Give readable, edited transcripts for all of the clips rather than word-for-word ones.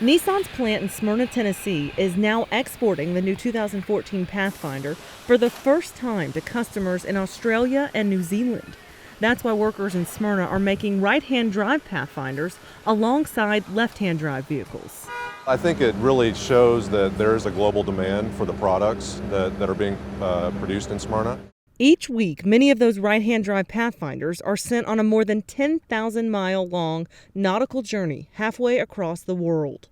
Nissan's plant in Smyrna, Tennessee is now exporting the new 2014 Pathfinder for the first time to customers in Australia and New Zealand. That's why workers in Smyrna are making right-hand drive Pathfinders alongside left-hand drive vehicles. I think it really shows that there is a global demand for the products that are being produced in Smyrna. Each week, many of those right-hand drive Pathfinders are sent on a more than 10,000-mile long nautical journey halfway across the world.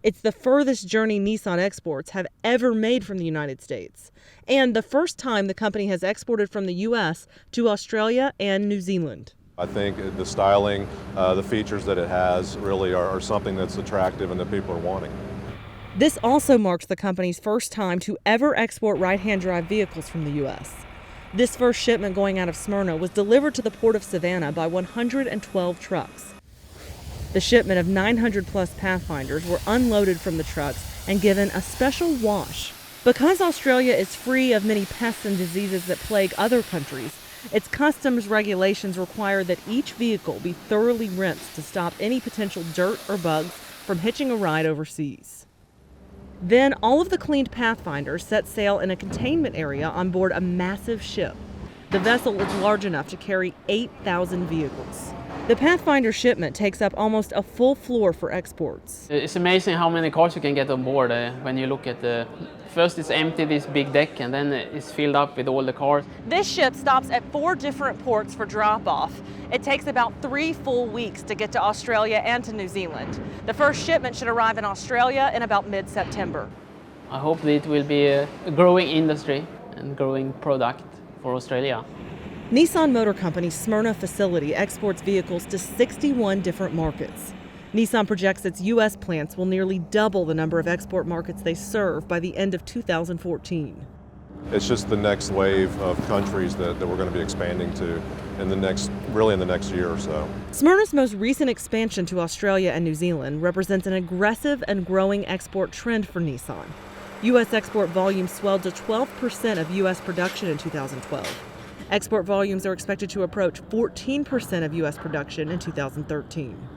It's the furthest journey Nissan exports have ever made from the United States, and the first time the company has exported from the U.S. to Australia and New Zealand. I think the styling, the features that it has really are something that's attractive and that people are wanting. This also marks the company's first time to ever export right-hand drive vehicles from the U.S. This first shipment going out of Smyrna was delivered to the port of Savannah by 112 trucks. The shipment of 900-plus Pathfinders were unloaded from the trucks and given a special wash. Because Australia is free of many pests and diseases that plague other countries, its customs regulations require that each vehicle be thoroughly rinsed to stop any potential dirt or bugs from hitching a ride overseas. Then all of the cleaned Pathfinders set sail in a containment area on board a massive ship. The vessel is large enough to carry 8,000 vehicles. The Pathfinder shipment takes up almost a full floor for exports. It's amazing how many cars you can get on board when you look at first it's empty, this big deck, and then it's filled up with all the cars. This ship stops at 4 different ports for drop-off. It takes about 3 full weeks to get to Australia and to New Zealand. The first shipment should arrive in Australia in about mid-September. I hope that it will be a growing industry and growing product for Australia. Nissan Motor Company's Smyrna facility exports vehicles to 61 different markets. Nissan projects its U.S. plants will nearly double the number of export markets they serve by the end of 2014. It's just the next wave of countries that we're going to be expanding to in the next year or so. Smyrna's most recent expansion to Australia and New Zealand represents an aggressive and growing export trend for Nissan. U.S. export volumes swelled to 12% of U.S. production in 2012. Export volumes are expected to approach 14% of U.S. production in 2013.